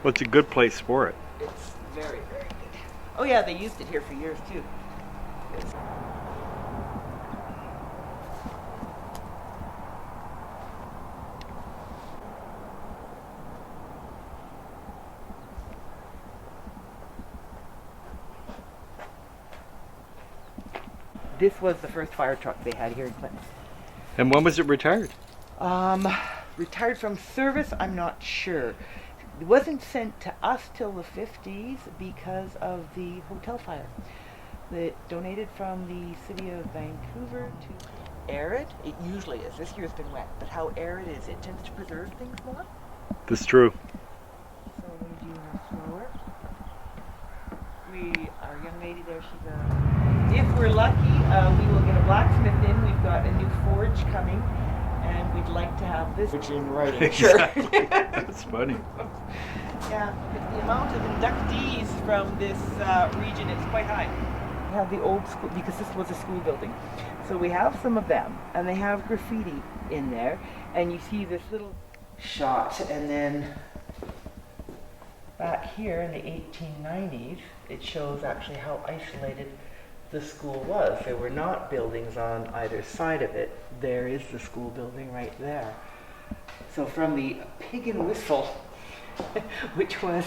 Well, it's a good place for it. It's very, very good. Oh yeah, they used it here for years too. It's This was the first fire truck they had here in Clinton. And when was it retired? Retired from service, I'm not sure. It wasn't sent to us till the 50s because of the hotel fire. It donated from the city of Vancouver to arid. It usually is. This year's been wet, but how arid is it tends to preserve things more. That's true. So we do have slower. Our young lady there, if we're lucky, we will get a blacksmith in. We've got a new forge coming, and we'd like to have this in writing. Exactly. That's funny. Yeah, because the amount of inductees from this region is quite high. We have the old school, because this was a school building. So we have some of them, and they have graffiti in there, and you see this little shot, and then back here in the 1890s, it shows actually how isolated the school was. There were not buildings on either side of it. There is the school building right there. So from the Pig and Whistle, which was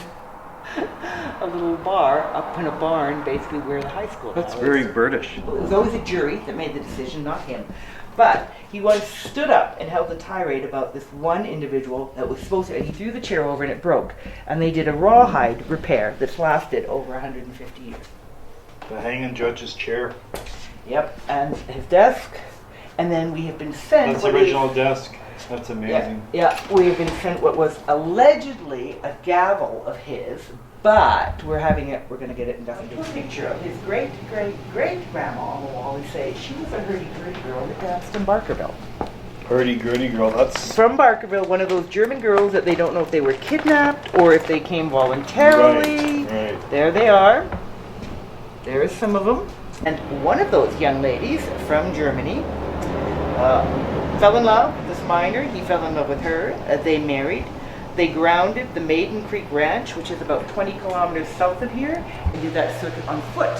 a little bar up in a barn, basically where the high school That's now very is. British. It was always a jury that made the decision, not him. But he once stood up and held a tirade about this one individual that was supposed to, and he threw the chair over and it broke. And they did a rawhide repair that's lasted over 150 years. The hanging judge's chair. Yep, and his desk. And then we have been sent... That's the original desk. That's amazing. Yeah, we have been sent what was allegedly a gavel of his, but we're going to get it and definitely take a picture of his great-great-great-grandma on the wall. We say she was a hurdy-gurdy girl that danced in Barkerville. Hurdy-gurdy girl, that's... From Barkerville, one of those German girls that they don't know if they were kidnapped or if they came voluntarily. Right. There they are. There's some of them. And one of those young ladies from Germany fell in love with this miner. He fell in love with her. They married. They grounded the Maiden Creek Ranch, which is about 20 kilometers south of here, and did that circuit on foot.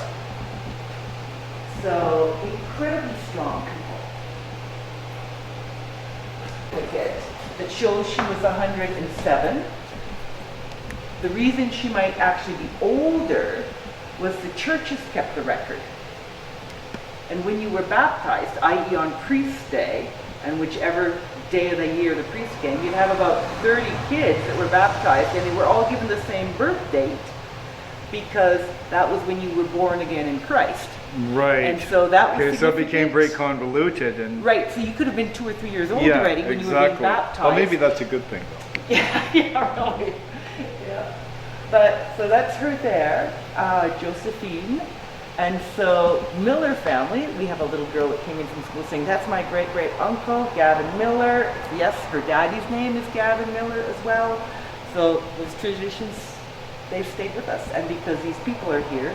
So incredibly strong people. That shows she was 107. The reason she might actually be older was the churches kept the record. And when you were baptized, i.e. on priest day, and whichever day of the year the priest came, you'd have about 30 kids that were baptized, and they were all given the same birth date because that was when you were born again in Christ. Right. And so that was so it became very convoluted. And right, so you could have been 2 or 3 years old already when you were being baptized. Well, maybe that's a good thing, though. Yeah, really. Yeah. But, so that's her there, Josephine. And so, Miller family, we have a little girl that came in from school saying, that's my great-great-uncle, Gavin Miller. Yes, her daddy's name is Gavin Miller as well. So, those traditions, they've stayed with us. And because these people are here,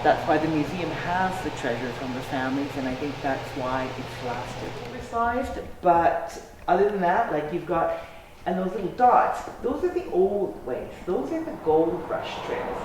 that's why the museum has the treasure from the families, and I think that's why it's lasted. Oversized, but other than that, like you've got, and those little dots, those are the old ways. Those are the gold rush trails.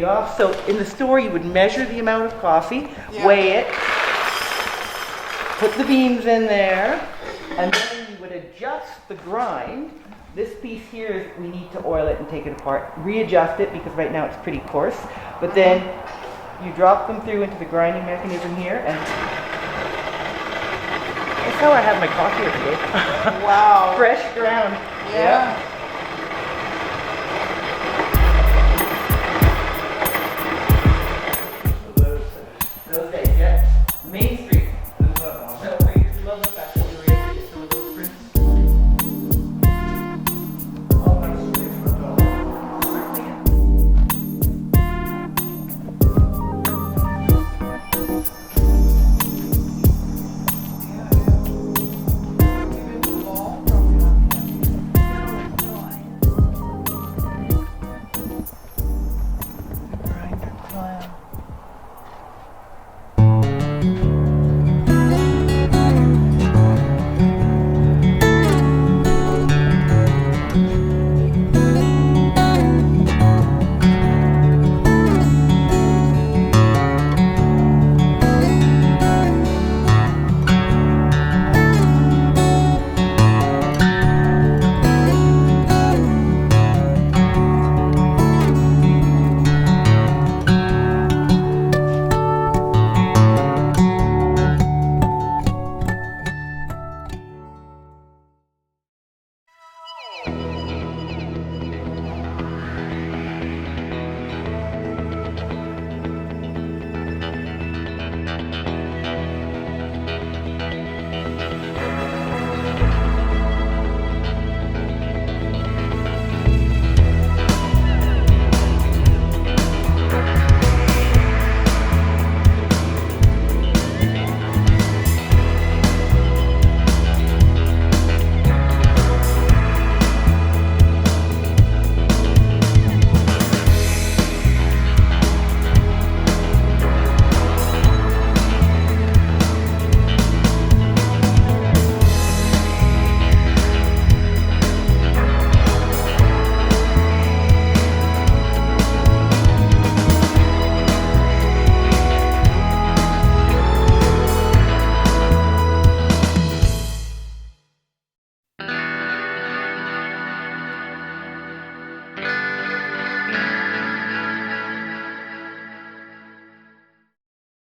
Off. So in the store you would measure the amount of coffee, weigh it, put the beans in there, and then you would adjust the grind. This piece here, we need to oil it and take it apart, readjust it because right now it's pretty coarse, but then you drop them through into the grinding mechanism here, and that's how I have my coffee every day. Wow. Fresh ground. Yeah.